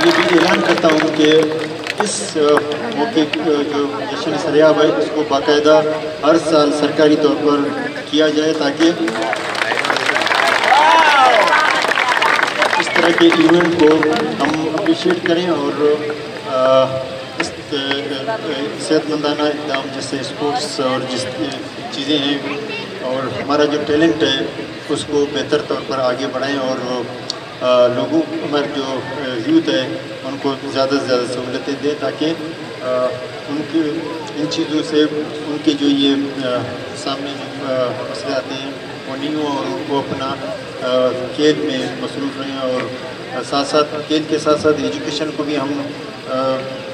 یہ بھی اعلان کرتا ہوں کہ اس موقع جو جشن سریاب ہے اس کو باقاعدہ ہر سال سرکاری طور پر کیا جائے تاکہ اس طرح کے ایونٹ کو ہم اپریشیٹ کریں اور اس صحت مندانہ اقدام جیسے اسپورٹس اور جس چیزیں ہیں اور ہمارا جو ٹیلنٹ ہے اس کو بہتر طور پر آگے بڑھائیں اور لوگوں ہمارے جو یوتھ ہے ان کو زیادہ سے زیادہ سہولتیں دیں تاکہ ان چیزوں سے ان کے جو یہ سامنے جو مسئلے آتے ہیں وہ نہیں ہوں اور ان کو اپنا کھیل میں مصروف رہیں اور ساتھ ساتھ کھیل کے ساتھ ساتھ ایجوکیشن کو بھی ہم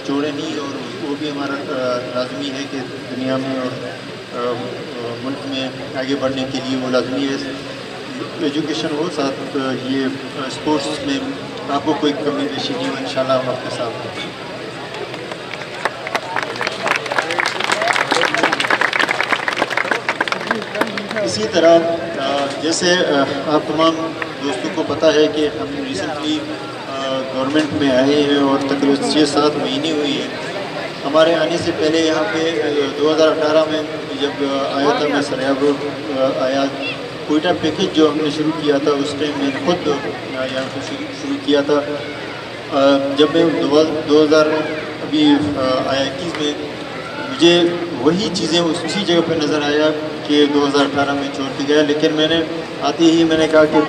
چھوڑیں نہیں اور وہ بھی ہمارا لازمی ہے کہ دنیا میں اور ملک میں آگے بڑھنے کے لیے وہ لازمی ہے ایجوکیشن ہو ساتھ یہ اسپورٹس میں آپ کو کوئی کمی بیشی نہیں ہو انشاءاللہ ہم آپ کے ساتھ ہیں. اسی طرح جیسے آپ تمام دوستوں کو پتہ ہے کہ ہم ریسنٹلی گورنمنٹ میں آئے ہیں اور تقریباً 6-7 مہینے ہوئے ہیں. ہمارے آنے سے پہلے یہاں پہ 2018 میں جب آیا تھا میں سریاب روڈ آیا کوئٹہ پیکیج جو ہم نے شروع کیا تھا اس ٹائم میں خود یہاں پہ شروع کیا تھا. جب میں 2021 میں مجھے وہی چیزیں اسی جگہ پہ نظر آیا کہ 2018 میں چھوڑ کے گیا لیکن میں نے آتے ہی میں نے کہا کہ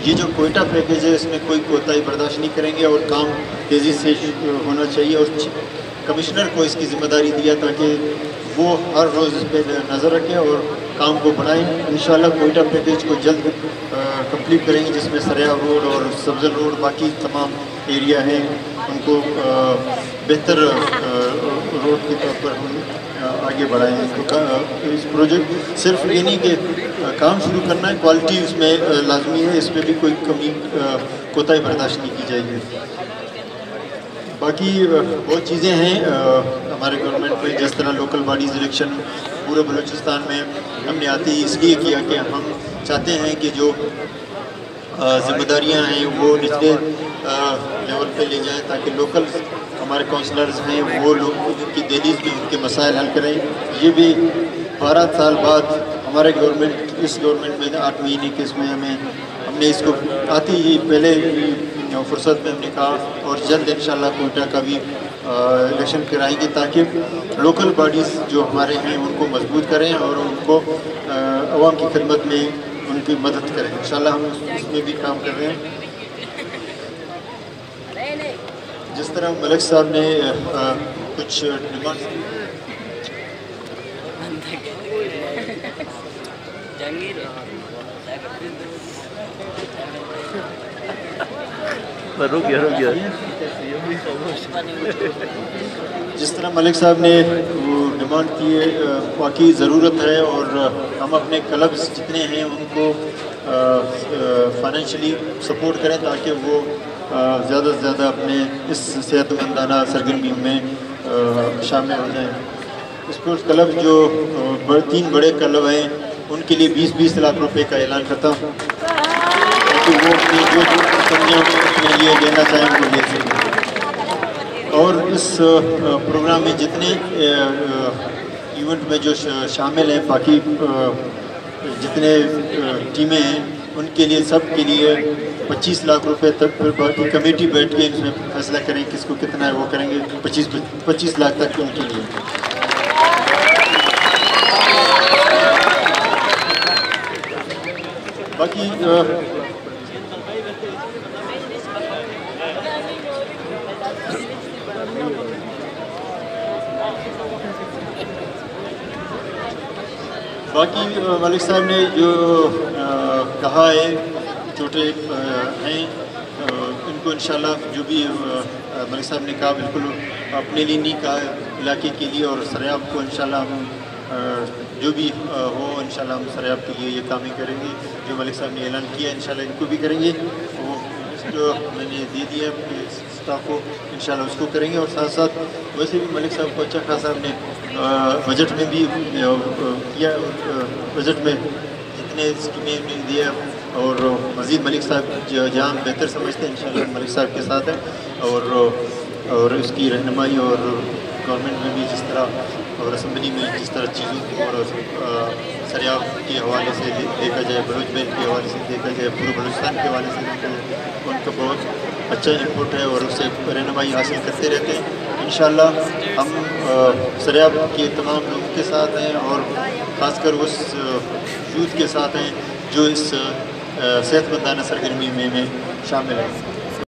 یہ جو کوئٹہ پیکیج ہے اس میں کوئی کوتاہی برداشت نہیں کریں گے اور کام تیزی سے ہونا چاہیے اور کمشنر کو اس کی ذمہ داری دیا تاکہ وہ ہر روز اس پہ نظر رکھیں اور کام کو بڑھائیں. انشاءاللہ کوئٹہ پیکیج کو جلد کمپلیٹ کریں گے جس میں سریاب روڈ اور سبزل روڈ باقی تمام ایریا ہیں ان کو بہتر روڈ کے طور پر ہم آگے بڑھائیں. تو اس پروجیکٹ صرف یہ نہیں کہ کام شروع کرنا ہے کوالٹی اس میں لازمی ہے اس میں بھی کوئی کمی کوتاہی برداشت نہیں کی جائے گی. باقی بہت چیزیں ہیں ہمارے گورنمنٹ میں جس طرح لوکل باڈیز الیکشن پورے بلوچستان میں ہم نے آتے ہی اس لیے کیا کہ ہم چاہتے ہیں کہ جو ذمہ داریاں ہیں وہ نچلے لیول پہ لے جائیں تاکہ لوکل ہمارے کونسلرز ہیں وہ لوگ ان کی دہلیز میں ان کے مسائل حل کریں. یہ بھی 12 سال بعد ہمارے اس گورنمنٹ میں 8 مہینے کے اس میں ہم نے اس کو آتی ہی پہلے فرصت میں ہم نے کہا اور جلد انشاءاللہ کوئٹہ کا بھی الیکشن کرائیں گے تاکہ لوکل باڈیز جو ہمارے ہیں ان کو مضبوط کریں اور ان کو عوام کی خدمت میں ان کی مدد کریں. انشاءاللہ ہم اس میں بھی کام کر رہے ہیں. جس طرح ملک صاحب نے کچھ ڈیمانڈ جس طرح ملک صاحب نے وہ ڈیمانڈ کی ہے واقعی ضرورت ہے اور ہم اپنے کلبز جتنے ہیں ان کو فائنینشلی سپورٹ کریں تاکہ وہ زیادہ سے زیادہ اپنے اس صحت مندانہ سرگرمی میں شامل ہو جائیں. اسپورٹس کلب جو 3 بڑے کلب ہیں ان کے لیے 20-20 لاکھ روپے کا اعلان کرتا ہوں تاکہ وہ اپنی جو کمیاں اپنے لیے لینا چاہیں وہ لے سکیں. اور اس پروگرام میں جتنے ایونٹ میں جو شامل ہیں باقی جتنے ٹیمیں ہیں ان کے لیے سب کے لیے 25 لاکھ روپے تک پھر باقی کمیٹی بیٹھ کے اس میں فیصلہ کریں کس کو کتنا ہے وہ کریں گے 25 لاکھ تک ان کے لیے. باقی ملک صاحب نے جو کہا ہے چھوٹے ہیں ان کو انشاءاللہ جو بھی ملک صاحب نے کہا بالکل اپنے لیے نہیں کہا علاقے کے لیے اور سریاب کو انشاءاللہ ہم جو بھی ہو انشاءاللہ ہم سریاب کے لیے یہ کامیں کریں گے جو ملک صاحب نے اعلان کیا انشاءاللہ ان کو بھی کریں گے. وہ جو میں نے دے دیا اسٹاف کو انشاءاللہ اس کو کریں گے اور ساتھ ساتھ ویسے بھی ملک صاحب کو اچھا خاصا ہم نے بجٹ میں بھی کیا. بجٹ میں جتنے اسکیمیں دیا اور مزید ملک صاحب جہاں ہم بہتر سمجھتے ہیں انشاءاللہ ملک صاحب کے ساتھ ہیں، اور اس کی رہنمائی اور گورنمنٹ میں بھی جس طرح اور اسمبلی میں جس طرح چیزوں کو اور سریاب کے حوالے سے دیکھا جائے، بلوچ بیل کے حوالے سے دیکھا جائے، پورے بلوچستان کے حوالے سے دیکھا جائے، ان کا بہت اچھا انپٹ ہے اور اس سے رہنمائی حاصل کرتے رہتے ہیں۔ انشاءاللہ ہم سریاب کے تمام لوگوں کے ساتھ ہیں اور خاص کر اس یوتھ کے ساتھ ہیں جو اس صحت مندانہ سرگرمی میں شامل ہیں۔